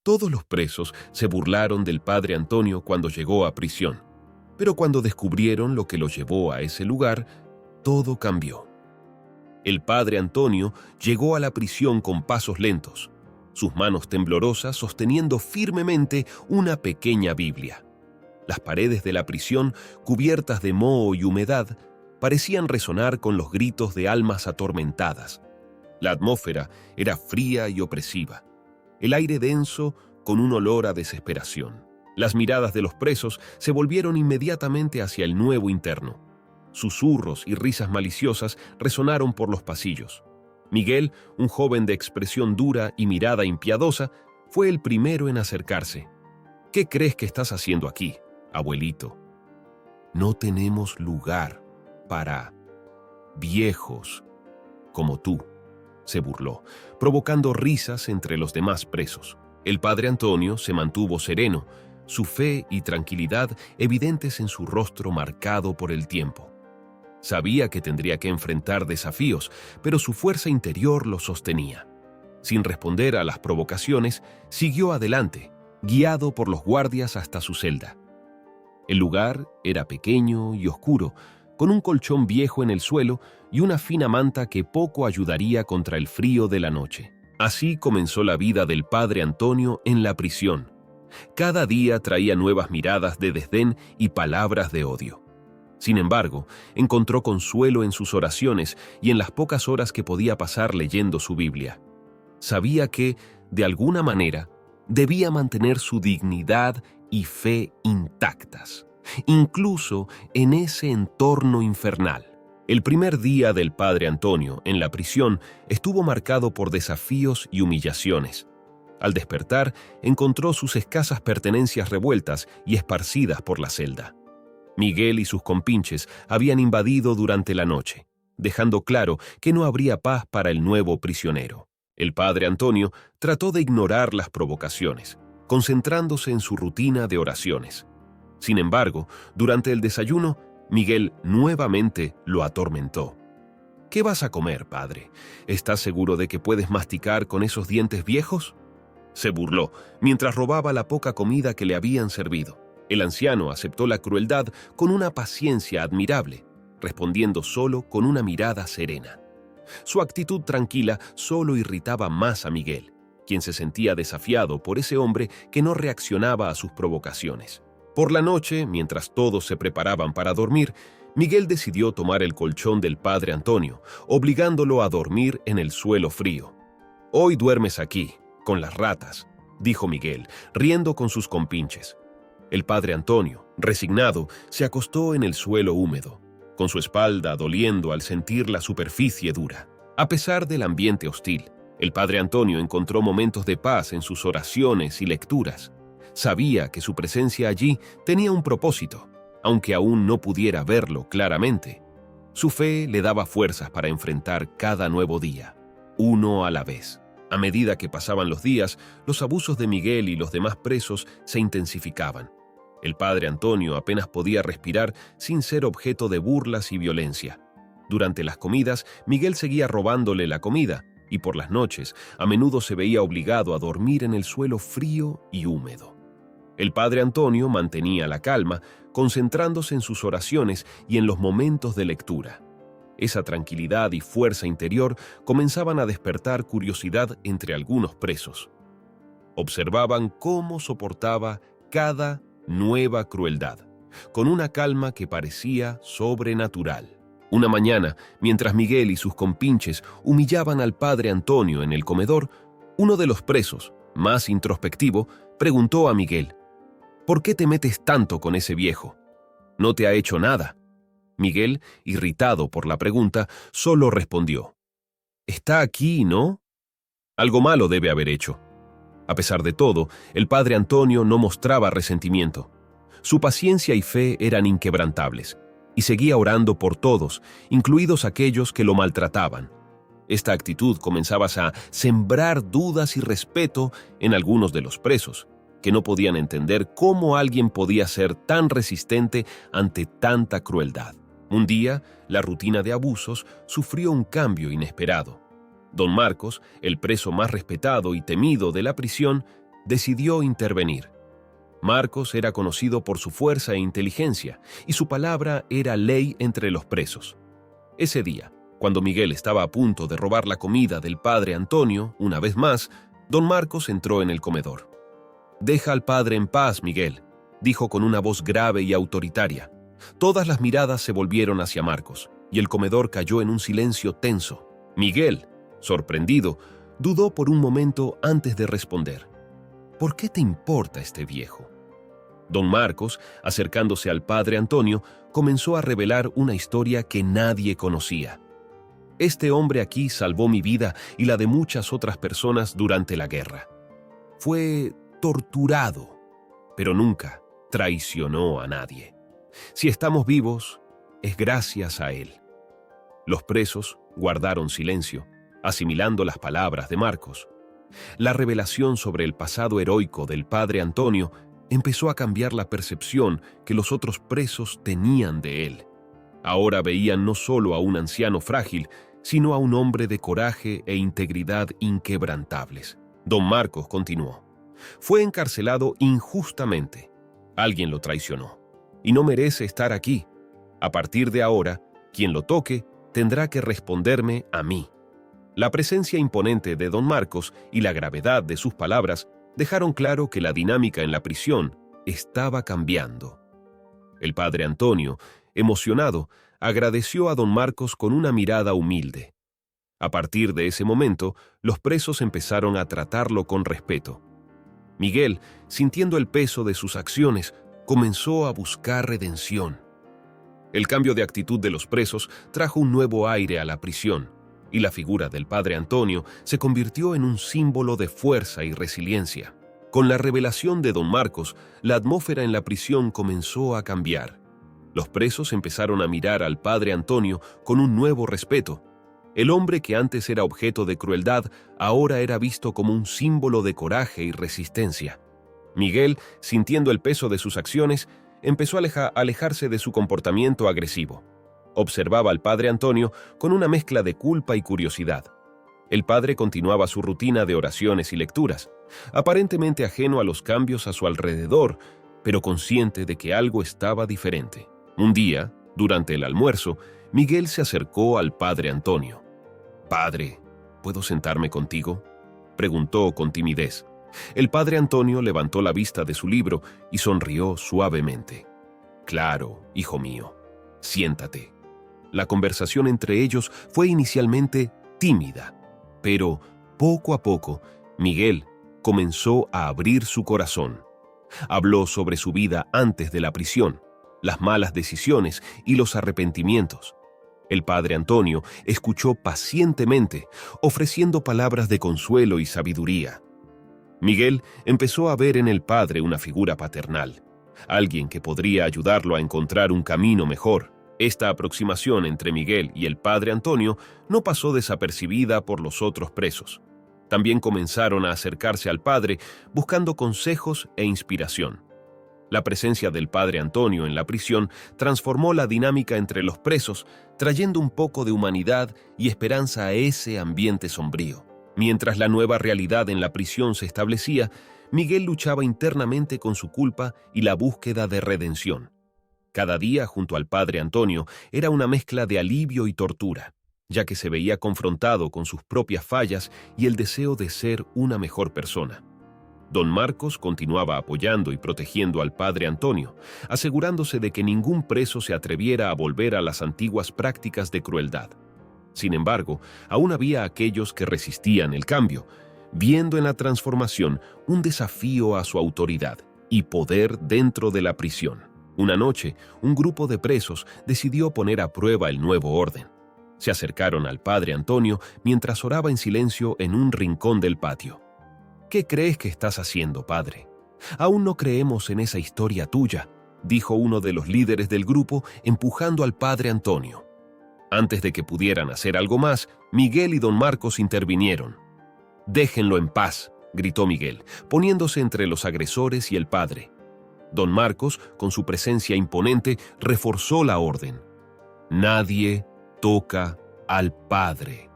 Todos los presos se burlaron del padre Antonio cuando llegó a prisión, pero cuando descubrieron lo que lo llevó a ese lugar, todo cambió. El padre Antonio llegó a la prisión con pasos lentos, sus manos temblorosas sosteniendo firmemente una pequeña Biblia. Las paredes de la prisión, cubiertas de moho y humedad, parecían resonar con los gritos de almas atormentadas. La atmósfera era fría y opresiva, el aire denso con un olor a desesperación. Las miradas de los presos se volvieron inmediatamente hacia el nuevo interno. Susurros y risas maliciosas resonaron por los pasillos. Miguel, un joven de expresión dura y mirada impiedosa, fue el primero en acercarse. «¿Qué crees que estás haciendo aquí, abuelito? No tenemos lugar para viejos como tú», se burló, provocando risas entre los demás presos. El padre Antonio se mantuvo sereno, su fe y tranquilidad evidentes en su rostro marcado por el tiempo. Sabía que tendría que enfrentar desafíos, pero su fuerza interior lo sostenía. Sin responder a las provocaciones, siguió adelante, guiado por los guardias hasta su celda. El lugar era pequeño y oscuro, con un colchón viejo en el suelo y una fina manta que poco ayudaría contra el frío de la noche. Así comenzó la vida del padre Antonio en la prisión. Cada día traía nuevas miradas de desdén y palabras de odio. Sin embargo, encontró consuelo en sus oraciones y en las pocas horas que podía pasar leyendo su Biblia. Sabía que, de alguna manera, debía mantener su dignidad y fe intactas, incluso en ese entorno infernal. El primer día del padre Antonio en la prisión estuvo marcado por desafíos y humillaciones. Al despertar, encontró sus escasas pertenencias revueltas y esparcidas por la celda. Miguel y sus compinches habían invadido durante la noche, dejando claro que no habría paz para el nuevo prisionero. El padre Antonio trató de ignorar las provocaciones, concentrándose en su rutina de oraciones. Sin embargo, durante el desayuno, Miguel nuevamente lo atormentó. «¿Qué vas a comer, padre? ¿Estás seguro de que puedes masticar con esos dientes viejos?», se burló, mientras robaba la poca comida que le habían servido. El anciano aceptó la crueldad con una paciencia admirable, respondiendo solo con una mirada serena. Su actitud tranquila solo irritaba más a Miguel, quien se sentía desafiado por ese hombre que no reaccionaba a sus provocaciones. Por la noche, mientras todos se preparaban para dormir, Miguel decidió tomar el colchón del padre Antonio, obligándolo a dormir en el suelo frío. «Hoy duermes aquí, con las ratas», dijo Miguel, riendo con sus compinches. El padre Antonio, resignado, se acostó en el suelo húmedo, con su espalda doliendo al sentir la superficie dura. A pesar del ambiente hostil, el padre Antonio encontró momentos de paz en sus oraciones y lecturas. Sabía que su presencia allí tenía un propósito, aunque aún no pudiera verlo claramente. Su fe le daba fuerzas para enfrentar cada nuevo día, uno a la vez. A medida que pasaban los días, los abusos de Miguel y los demás presos se intensificaban. El padre Antonio apenas podía respirar sin ser objeto de burlas y violencia. Durante las comidas, Miguel seguía robándole la comida, y por las noches, a menudo se veía obligado a dormir en el suelo frío y húmedo. El padre Antonio mantenía la calma, concentrándose en sus oraciones y en los momentos de lectura. Esa tranquilidad y fuerza interior comenzaban a despertar curiosidad entre algunos presos. Observaban cómo soportaba cada nueva crueldad, con una calma que parecía sobrenatural. Una mañana, mientras Miguel y sus compinches humillaban al padre Antonio en el comedor, uno de los presos, más introspectivo, preguntó a Miguel: «¿Por qué te metes tanto con ese viejo? No te ha hecho nada». Miguel, irritado por la pregunta, solo respondió: «Está aquí, ¿no? Algo malo debe haber hecho». A pesar de todo, el padre Antonio no mostraba resentimiento. Su paciencia y fe eran inquebrantables, y seguía orando por todos, incluidos aquellos que lo maltrataban. Esta actitud comenzaba a sembrar dudas y respeto en algunos de los presos, que no podían entender cómo alguien podía ser tan resistente ante tanta crueldad. Un día, la rutina de abusos sufrió un cambio inesperado. Don Marcos, el preso más respetado y temido de la prisión, decidió intervenir. Marcos era conocido por su fuerza e inteligencia, y su palabra era ley entre los presos. Ese día, cuando Miguel estaba a punto de robar la comida del padre Antonio, una vez más, don Marcos entró en el comedor. «Deja al padre en paz, Miguel», dijo con una voz grave y autoritaria. Todas las miradas se volvieron hacia Marcos, y el comedor cayó en un silencio tenso. Miguel, sorprendido, dudó por un momento antes de responder. «¿Por qué te importa este viejo?». Don Marcos, acercándose al padre Antonio, comenzó a revelar una historia que nadie conocía. «Este hombre aquí salvó mi vida y la de muchas otras personas durante la guerra. Fue torturado, pero nunca traicionó a nadie. Si estamos vivos, es gracias a él». Los presos guardaron silencio, asimilando las palabras de Marcos. La revelación sobre el pasado heroico del padre Antonio empezó a cambiar la percepción que los otros presos tenían de él. Ahora veían no solo a un anciano frágil, sino a un hombre de coraje e integridad inquebrantables. Don Marcos continuó. «Fue encarcelado injustamente. Alguien lo traicionó y no merece estar aquí. A partir de ahora, quien lo toque tendrá que responderme a mí». La presencia imponente de don Marcos y la gravedad de sus palabras dejaron claro que la dinámica en la prisión estaba cambiando. El padre Antonio, emocionado, agradeció a don Marcos con una mirada humilde. A partir de ese momento, los presos empezaron a tratarlo con respeto. Miguel, sintiendo el peso de sus acciones, comenzó a buscar redención. El cambio de actitud de los presos trajo un nuevo aire a la prisión, y la figura del padre Antonio se convirtió en un símbolo de fuerza y resiliencia. Con la revelación de don Marcos, la atmósfera en la prisión comenzó a cambiar. Los presos empezaron a mirar al padre Antonio con un nuevo respeto. El hombre que antes era objeto de crueldad, ahora era visto como un símbolo de coraje y resistencia. Miguel, sintiendo el peso de sus acciones, empezó a alejarse de su comportamiento agresivo. Observaba al padre Antonio con una mezcla de culpa y curiosidad. El padre continuaba su rutina de oraciones y lecturas, aparentemente ajeno a los cambios a su alrededor, pero consciente de que algo estaba diferente. Un día, durante el almuerzo, Miguel se acercó al padre Antonio. «Padre, ¿puedo sentarme contigo?», preguntó con timidez. El padre Antonio levantó la vista de su libro y sonrió suavemente. «Claro, hijo mío, siéntate». La conversación entre ellos fue inicialmente tímida, pero poco a poco Miguel comenzó a abrir su corazón. Habló sobre su vida antes de la prisión, las malas decisiones y los arrepentimientos. El padre Antonio escuchó pacientemente, ofreciendo palabras de consuelo y sabiduría. Miguel empezó a ver en el padre una figura paternal, alguien que podría ayudarlo a encontrar un camino mejor. Esta aproximación entre Miguel y el padre Antonio no pasó desapercibida por los otros presos. También comenzaron a acercarse al padre buscando consejos e inspiración. La presencia del padre Antonio en la prisión transformó la dinámica entre los presos, trayendo un poco de humanidad y esperanza a ese ambiente sombrío. Mientras la nueva realidad en la prisión se establecía, Miguel luchaba internamente con su culpa y la búsqueda de redención. Cada día junto al padre Antonio era una mezcla de alivio y tortura, ya que se veía confrontado con sus propias fallas y el deseo de ser una mejor persona. Don Marcos continuaba apoyando y protegiendo al padre Antonio, asegurándose de que ningún preso se atreviera a volver a las antiguas prácticas de crueldad. Sin embargo, aún había aquellos que resistían el cambio, viendo en la transformación un desafío a su autoridad y poder dentro de la prisión. Una noche, un grupo de presos decidió poner a prueba el nuevo orden. Se acercaron al padre Antonio mientras oraba en silencio en un rincón del patio. «¿Qué crees que estás haciendo, padre? Aún no creemos en esa historia tuya», dijo uno de los líderes del grupo empujando al padre Antonio. Antes de que pudieran hacer algo más, Miguel y don Marcos intervinieron. «Déjenlo en paz», gritó Miguel, poniéndose entre los agresores y el padre. Don Marcos, con su presencia imponente, reforzó la orden. «Nadie toca al Padre.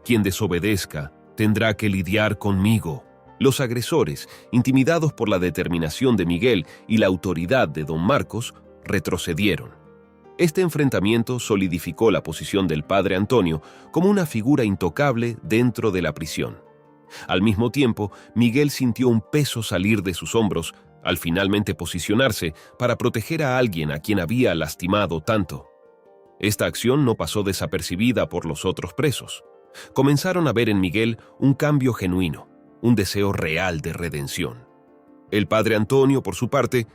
Quien desobedezca tendrá que lidiar conmigo». Los agresores, intimidados por la determinación de Miguel y la autoridad de don Marcos, retrocedieron. Este enfrentamiento solidificó la posición del padre Antonio como una figura intocable dentro de la prisión. Al mismo tiempo, Miguel sintió un peso salir de sus hombros al finalmente posicionarse para proteger a alguien a quien había lastimado tanto. Esta acción no pasó desapercibida por los otros presos. Comenzaron a ver en Miguel un cambio genuino, un deseo real de redención. El padre Antonio, por su parte,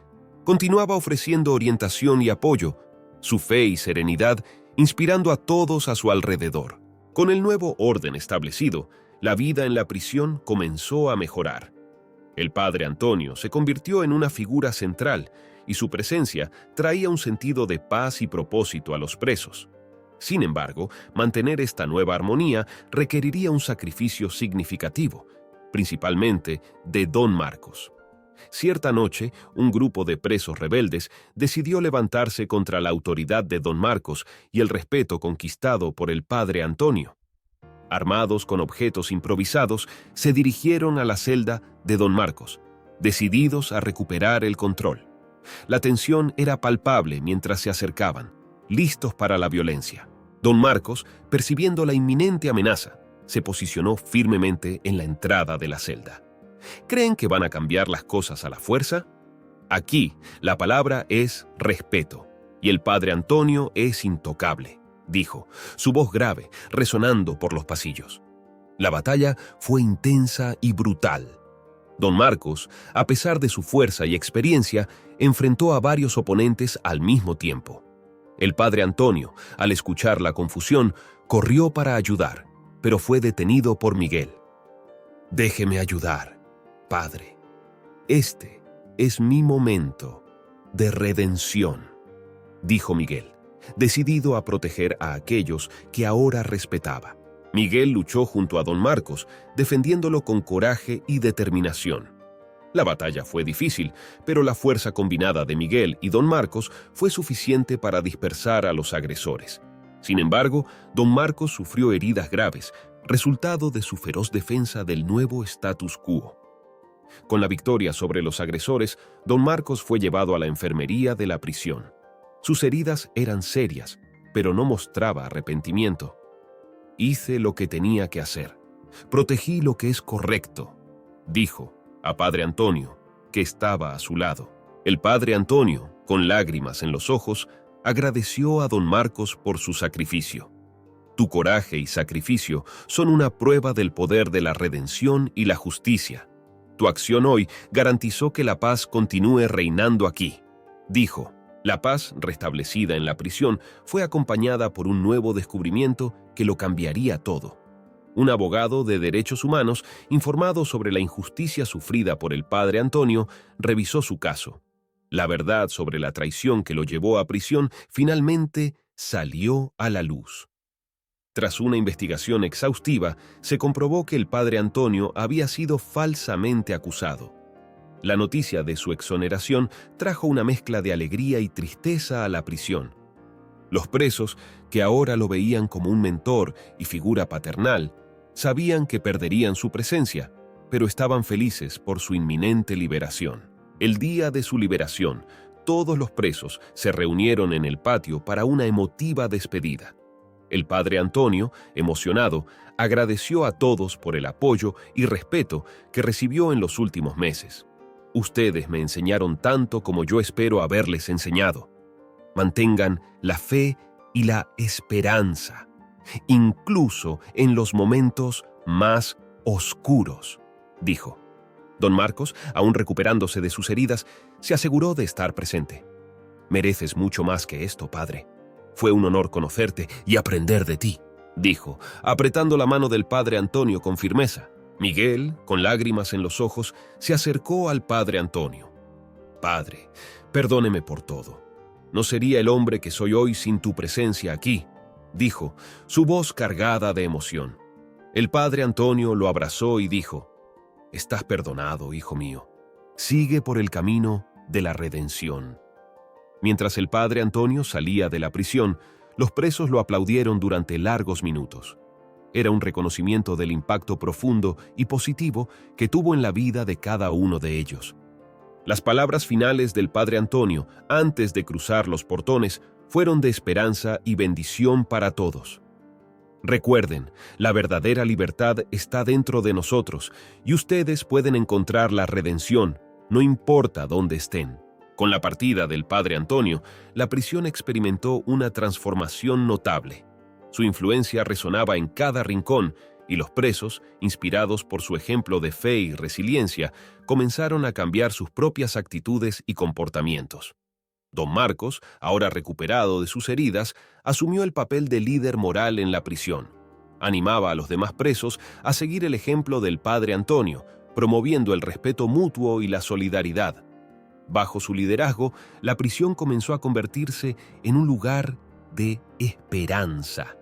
continuaba ofreciendo orientación y apoyo, su fe y serenidad inspirando a todos a su alrededor. Con el nuevo orden establecido, la vida en la prisión comenzó a mejorar. El padre Antonio se convirtió en una figura central y su presencia traía un sentido de paz y propósito a los presos. Sin embargo, mantener esta nueva armonía requeriría un sacrificio significativo, principalmente de don Marcos. Cierta noche, un grupo de presos rebeldes decidió levantarse contra la autoridad de don Marcos y el respeto conquistado por el padre Antonio. Armados con objetos improvisados, se dirigieron a la celda de don Marcos, decididos a recuperar el control. La tensión era palpable mientras se acercaban, listos para la violencia. Don Marcos, percibiendo la inminente amenaza, se posicionó firmemente en la entrada de la celda. ¿Creen que van a cambiar las cosas a la fuerza? Aquí, la palabra es respeto, y el padre Antonio es intocable, dijo, su voz grave, resonando por los pasillos. La batalla fue intensa y brutal. Don Marcos, a pesar de su fuerza y experiencia, enfrentó a varios oponentes al mismo tiempo. El padre Antonio, al escuchar la confusión, corrió para ayudar, pero fue detenido por Miguel. «Déjeme ayudar, padre. Este es mi momento de redención», dijo Miguel, decidido a proteger a aquellos que ahora respetaba. Miguel luchó junto a don Marcos, defendiéndolo con coraje y determinación. La batalla fue difícil, pero la fuerza combinada de Miguel y don Marcos fue suficiente para dispersar a los agresores. Sin embargo, don Marcos sufrió heridas graves, resultado de su feroz defensa del nuevo status quo. Con la victoria sobre los agresores, don Marcos fue llevado a la enfermería de la prisión. Sus heridas eran serias, pero no mostraba arrepentimiento. «Hice lo que tenía que hacer. Protegí lo que es correcto», dijo a padre Antonio, que estaba a su lado. El padre Antonio, con lágrimas en los ojos, agradeció a don Marcos por su sacrificio. «Tu coraje y sacrificio son una prueba del poder de la redención y la justicia. Tu acción hoy garantizó que la paz continúe reinando aquí», dijo. La paz restablecida en la prisión fue acompañada por un nuevo descubrimiento que lo cambiaría todo. Un abogado de derechos humanos, informado sobre la injusticia sufrida por el padre Antonio, revisó su caso. La verdad sobre la traición que lo llevó a prisión finalmente salió a la luz. Tras una investigación exhaustiva, se comprobó que el padre Antonio había sido falsamente acusado. La noticia de su exoneración trajo una mezcla de alegría y tristeza a la prisión. Los presos, que ahora lo veían como un mentor y figura paternal, sabían que perderían su presencia, pero estaban felices por su inminente liberación. El día de su liberación, todos los presos se reunieron en el patio para una emotiva despedida. El padre Antonio, emocionado, agradeció a todos por el apoyo y respeto que recibió en los últimos meses. «Ustedes me enseñaron tanto como yo espero haberles enseñado. Mantengan la fe y la esperanza, incluso en los momentos más oscuros», dijo. Don Marcos, aún recuperándose de sus heridas, se aseguró de estar presente. «Mereces mucho más que esto, padre. Fue un honor conocerte y aprender de ti», dijo, apretando la mano del padre Antonio con firmeza. Miguel, con lágrimas en los ojos, se acercó al padre Antonio. «Padre, perdóneme por todo. No sería el hombre que soy hoy sin tu presencia aquí», dijo, su voz cargada de emoción. El padre Antonio lo abrazó y dijo: «Estás perdonado, hijo mío. Sigue por el camino de la redención». Mientras el padre Antonio salía de la prisión, los presos lo aplaudieron durante largos minutos. Era un reconocimiento del impacto profundo y positivo que tuvo en la vida de cada uno de ellos. Las palabras finales del padre Antonio, antes de cruzar los portones, fueron de esperanza y bendición para todos. Recuerden, la verdadera libertad está dentro de nosotros y ustedes pueden encontrar la redención, no importa dónde estén. Con la partida del padre Antonio, la prisión experimentó una transformación notable. Su influencia resonaba en cada rincón y los presos, inspirados por su ejemplo de fe y resiliencia, comenzaron a cambiar sus propias actitudes y comportamientos. Don Marcos, ahora recuperado de sus heridas, asumió el papel de líder moral en la prisión. Animaba a los demás presos a seguir el ejemplo del padre Antonio, promoviendo el respeto mutuo y la solidaridad. Bajo su liderazgo, la prisión comenzó a convertirse en un lugar de esperanza,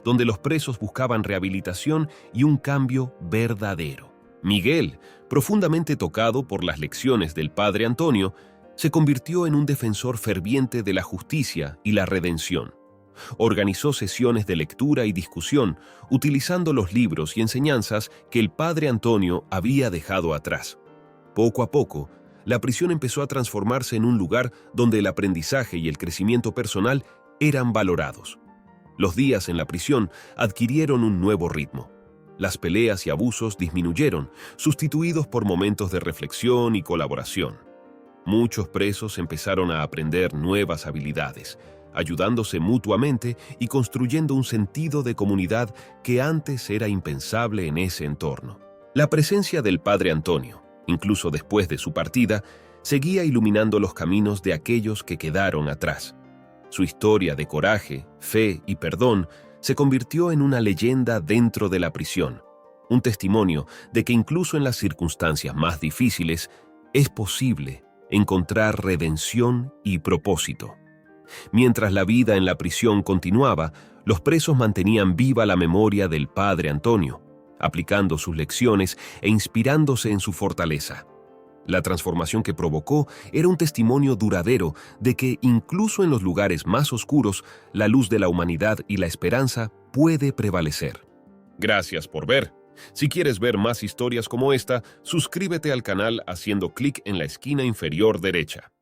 donde los presos buscaban rehabilitación y un cambio verdadero. Miguel, profundamente tocado por las lecciones del padre Antonio, se convirtió en un defensor ferviente de la justicia y la redención. Organizó sesiones de lectura y discusión, utilizando los libros y enseñanzas que el padre Antonio había dejado atrás. Poco a poco, la prisión empezó a transformarse en un lugar donde el aprendizaje y el crecimiento personal eran valorados. Los días en la prisión adquirieron un nuevo ritmo. Las peleas y abusos disminuyeron, sustituidos por momentos de reflexión y colaboración. Muchos presos empezaron a aprender nuevas habilidades, ayudándose mutuamente y construyendo un sentido de comunidad que antes era impensable en ese entorno. La presencia del padre Antonio, incluso después de su partida, seguía iluminando los caminos de aquellos que quedaron atrás. Su historia de coraje, fe y perdón se convirtió en una leyenda dentro de la prisión, un testimonio de que incluso en las circunstancias más difíciles es posible encontrar redención y propósito. Mientras la vida en la prisión continuaba, los presos mantenían viva la memoria del padre Antonio, aplicando sus lecciones e inspirándose en su fortaleza. La transformación que provocó era un testimonio duradero de que incluso en los lugares más oscuros, la luz de la humanidad y la esperanza puede prevalecer. Gracias por ver. Si quieres ver más historias como esta, suscríbete al canal haciendo clic en la esquina inferior derecha.